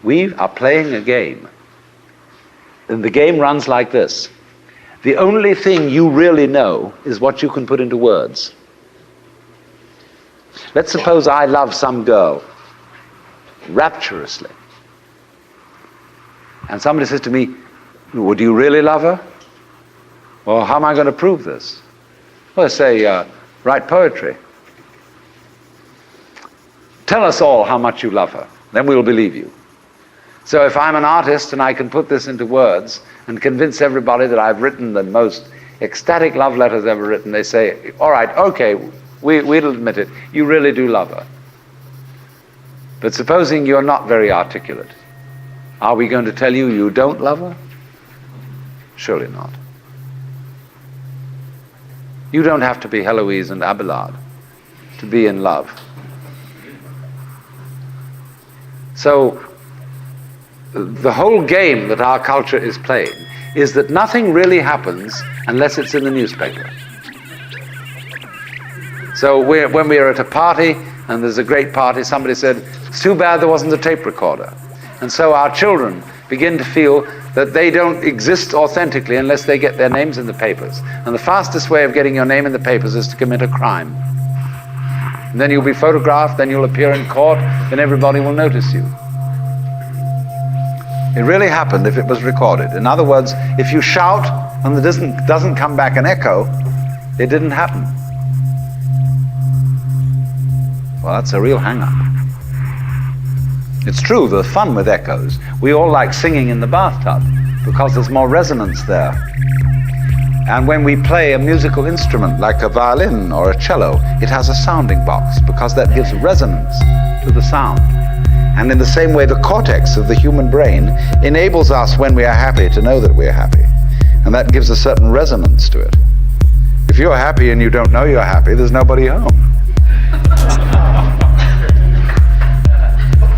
We are playing a game. And the game runs like this. The only thing you really know is what you can put into words. Let's suppose I love some girl rapturously. And somebody says to me, well, do you really love her? Well, how am I going to prove this? Well, I say, write poetry. Tell us all how much you love her. Then we'll believe you. So if I'm an artist and I can put this into words and convince everybody that I've written the most ecstatic love letters ever written, they say, all right, okay, we'll admit it. You really do love her. But supposing you're not very articulate, are we going to tell you you don't love her? Surely not. You don't have to be Heloise and Abelard to be in love. So the whole game that our culture is playing is that nothing really happens unless it's in the newspaper. So when we're at a party and there's a great party, somebody said, it's too bad there wasn't a tape recorder. And so our children begin to feel that they don't exist authentically unless they get their names in the papers. And the fastest way of getting your name in the papers is to commit a crime. And then you'll be photographed, then you'll appear in court, then everybody will notice you. It really happened if it was recorded. In other words, if you shout and there doesn't come back an echo, it didn't happen. Well, that's a real hang-up. It's true, there's fun with echoes. We all like singing in the bathtub because there's more resonance there. And when we play a musical instrument like a violin or a cello, it has a sounding box because that gives resonance to the sound. And in the same way, the cortex of the human brain enables us, when we are happy, to know that we are happy. And that gives a certain resonance to it. If you're happy and you don't know you're happy, there's nobody home.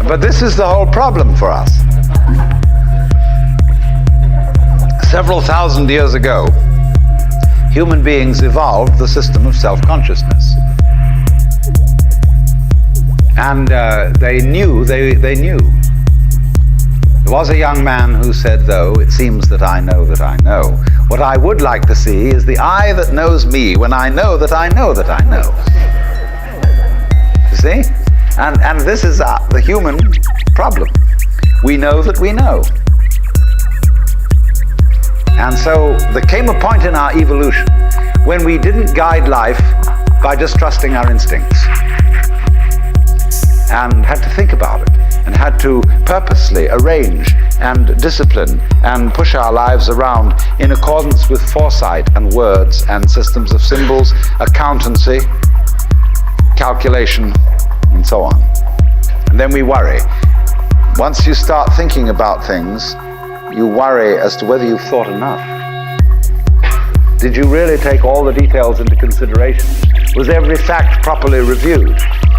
But this is the whole problem for us. Several thousand years ago, human beings evolved the system of self-consciousness. And they knew. There was a young man who said, though, it seems that I know that I know. What I would like to see is the eye that knows me when I know that I know that I know. You see? And this is the human problem. We know that we know. And so there came a point in our evolution when we didn't guide life by just trusting our instincts, and had to think about it, and had to purposely arrange and discipline and push our lives around in accordance with foresight and words and systems of symbols, accountancy, calculation, and so on. And then we worry. Once you start thinking about things, you worry as to whether you've thought enough. Did you really take all the details into consideration? Was every fact properly reviewed?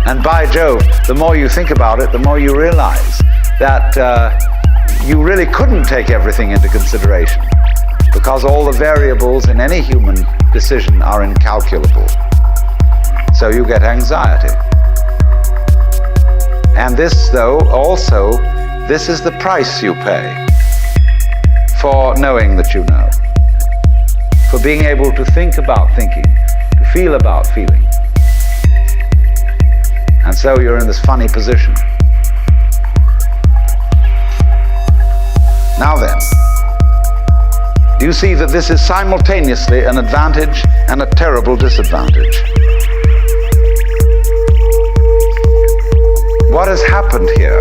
And by Jove, the more you think about it, the more you realize that you really couldn't take everything into consideration, because all the variables in any human decision are incalculable. So you get anxiety. And this, though, also, this is the price you pay for knowing that you know, for being able to think about thinking, to feel about feeling. And so you're in this funny position. Now then, you see that this is simultaneously an advantage and a terrible disadvantage. What has happened here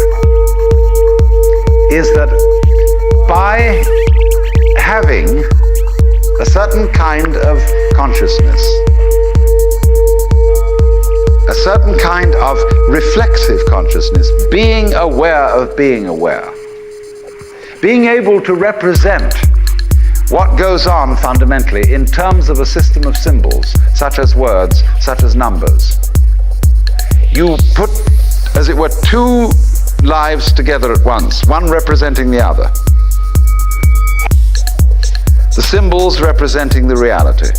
is that by having a certain kind of consciousness, a certain kind of reflexive consciousness, being aware of being aware, being able to represent what goes on fundamentally in terms of a system of symbols, such as words, such as numbers. You put, as it were, two lives together at once, one representing the other. The symbols representing the reality,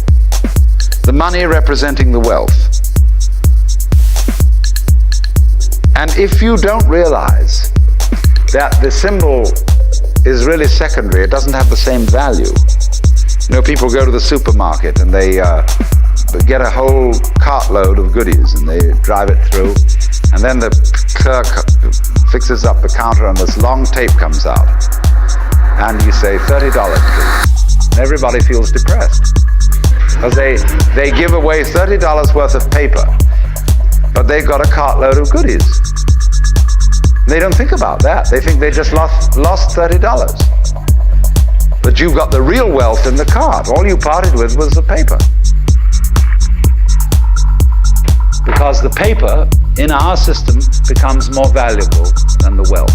the money representing the wealth. And if you don't realize that the symbol is really secondary. It doesn't have the same value. You know, people go to the supermarket and they get a whole cartload of goodies and they drive it through, and then the clerk fixes up the counter and this long tape comes out, and you say, $30 please. And everybody feels depressed because they give away $30 worth of paper, but they've got a cartload of goodies. They don't think about that. They think they just lost $30. But you've got the real wealth in the cart. All you parted with was the paper. Because the paper in our system becomes more valuable than the wealth.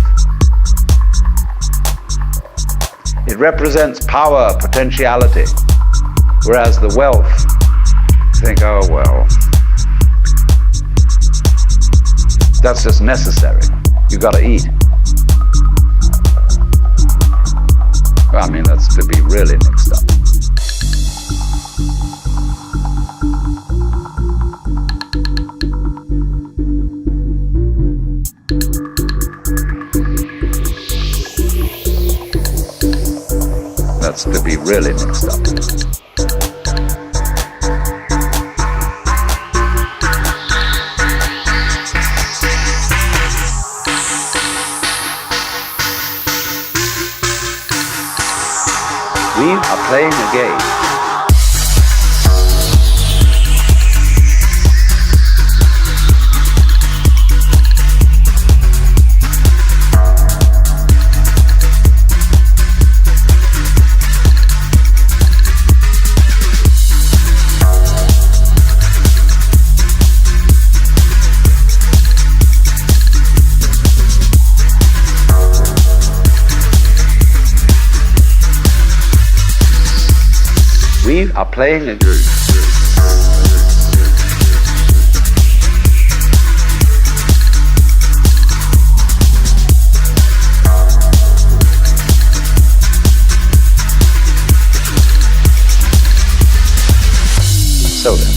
It represents power, potentiality, whereas the wealth, you think, oh well, that's just necessary. You gotta eat. Well, I mean, that's to be really mixed up. That's to be really mixed up. We are playing a game. We are playing a game. So then,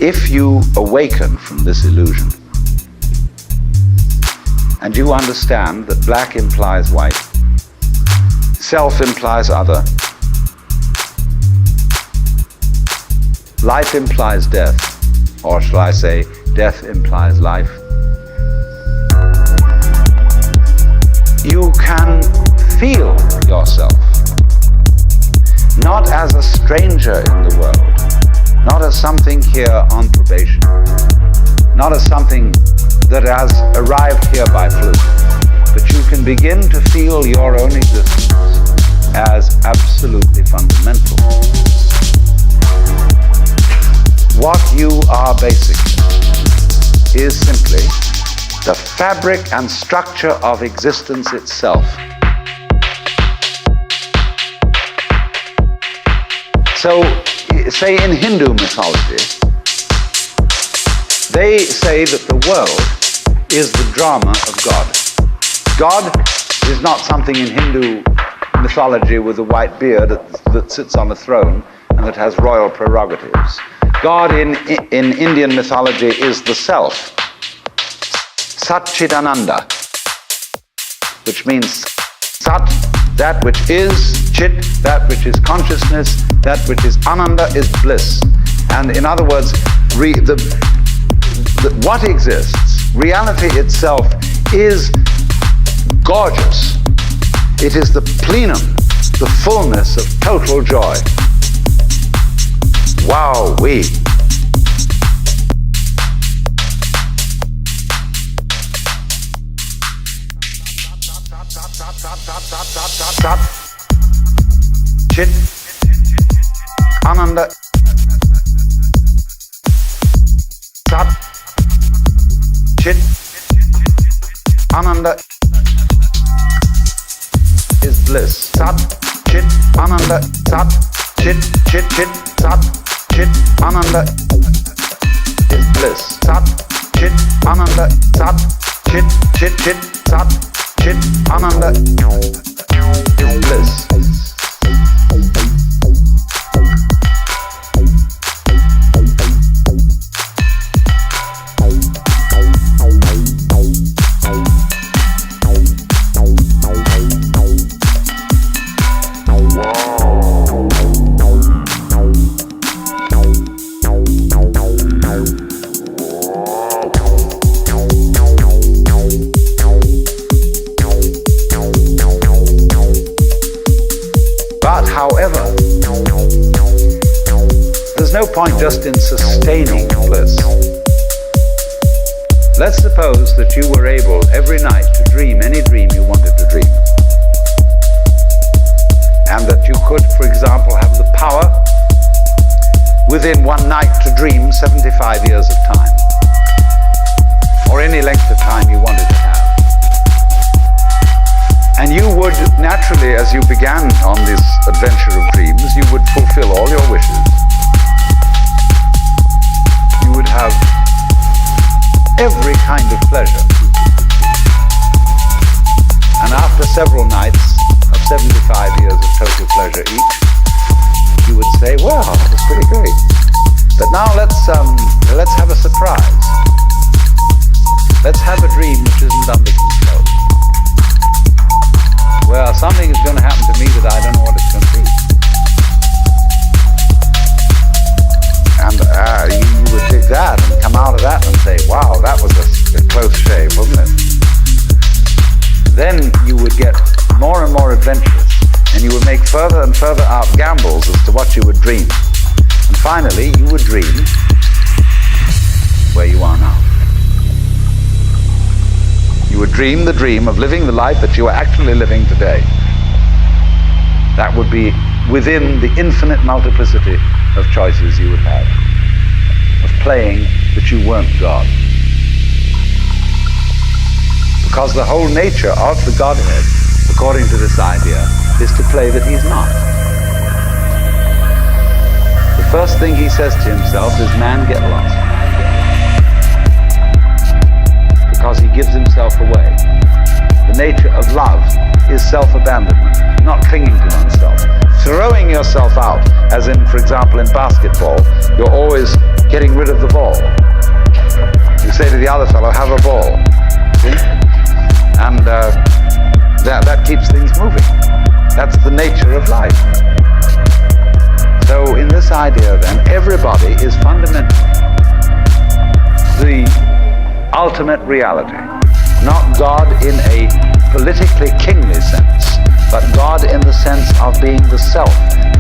if you awaken from this illusion and you understand that black implies white, self implies other, life implies death, or shall I say, death implies life. You can feel yourself not as a stranger in the world, not as something here on probation, not as something that has arrived here by fluke, but you can begin to feel your own existence as absolutely fundamental. What you are basically is simply the fabric and structure of existence itself. So, say in Hindu mythology, they say that the world is the drama of God. God is not something in Hindu mythology with a white beard that sits on a throne and that has royal prerogatives. God in Indian mythology is the self, Satchidananda, which means Sat, that which is, Chit, that which is consciousness, that which is Ananda is bliss. And in other words, what exists, reality itself, is gorgeous. It is the plenum, the fullness of total joy. Wow-wee. Sat, Chit, Ananda, Sat, Chit, Ananda is bliss. Sat, Chit, Ananda, Sat, Chit, Chit, Chit, Sat, Chit, Ananda is bliss. Sat, Chit, Ananda, Sat, Chit, Chit, Chit, Sat, Chit, Ananda is bliss. just in sustaining bliss. Let's suppose that you were able every night to dream any dream you wanted to dream. And that you could, for example, have the power within one night to dream 75 years of time, or any length of time you wanted to have. And you would naturally, as you began on this adventure of dreams, you would fulfill all your wishes. You would have every kind of pleasure. And after several nights of 75 years of total pleasure each, you would say, well, it's pretty great. But now let's have a surprise. Let's have a dream which isn't under control. Well, something is going to happen to me that I don't know what it's going to be. And you would take that and come out of that and say, wow, that was a close shave, wasn't it? Then you would get more and more adventurous, and you would make further and further out gambles as to what you would dream. And finally, you would dream where you are now. You would dream the dream of living the life that you are actually living today. That would be within the infinite multiplicity of choices you would have, of playing that you weren't God. Because the whole nature of the Godhead, according to this idea, is to play that he's not. The first thing he says to himself is, man, get lost. Because he gives himself away. The nature of love is self-abandonment, not clinging to oneself. Throwing yourself out, as in, for example, in basketball, you're always getting rid of the ball. You say to the other fellow, have a ball. See? And that keeps things moving. That's the nature of life. So in this idea then, everybody is fundamentally the ultimate reality. Not God in a politically kingly sense, but God in the sense of being the self,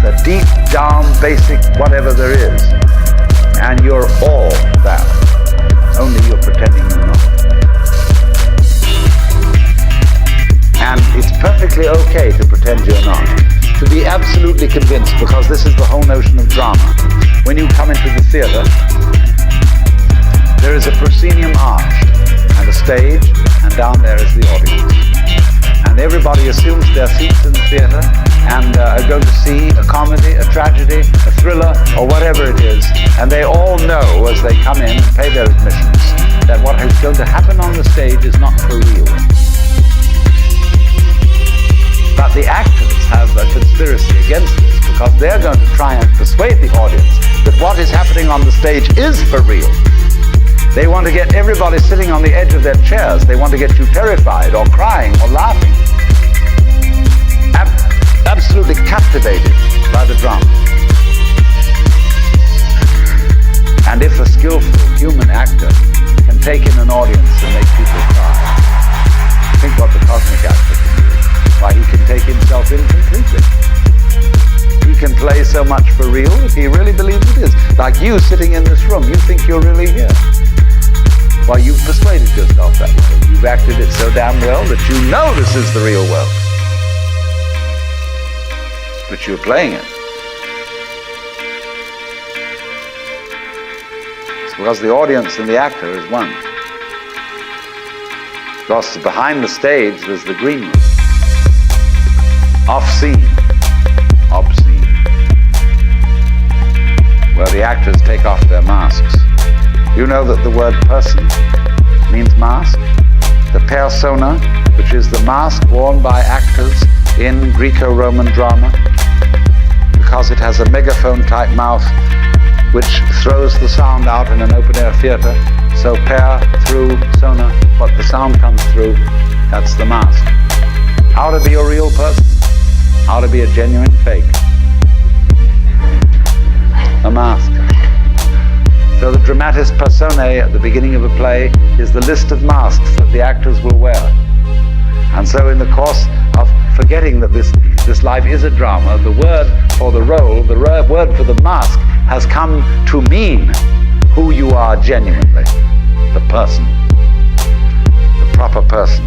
the deep down basic whatever there is. And you're all that. Only you're pretending you're not. And it's perfectly okay to pretend you're not. To be absolutely convinced, because this is the whole notion of drama. When you come into the theater, there is a proscenium arch and a stage, and down there is the audience. And everybody assumes their seats in the theater and are going to see a comedy, a tragedy, a thriller, or whatever it is. And they all know as they come in and pay their admissions that what is going to happen on the stage is not for real. But the actors have a conspiracy against this, because they're going to try and persuade the audience that what is happening on the stage is for real. They want to get everybody sitting on the edge of their chairs. They want to get you terrified or crying or laughing. Absolutely captivated by the drama. And if a skillful human actor can take in an audience and make people cry, think what the cosmic actor can do. Why, he can take himself in completely. He can play so much for real if he really believes it is. Like you sitting in this room, you think you're really here. Why, you've persuaded yourself that way. You've acted it so damn well that you know this is the real world. But you're playing it. It's because the audience and the actor is one. Because behind the stage there's the green room. Off-scene, obscene, where the actors take off their masks. You know that the word person means mask? The persona, which is the mask worn by actors in Greco-Roman drama, because it has a megaphone-type mouth which throws the sound out in an open-air theater. So per, through, sona, what the sound comes through, that's the mask. How to be a real person? How to be a genuine fake? A mask. So the dramatis personae at the beginning of a play is the list of masks that the actors will wear. And so in the course of forgetting that this life is a drama, the word for the role, the word for the mask, has come to mean who you are genuinely, the person, the proper person.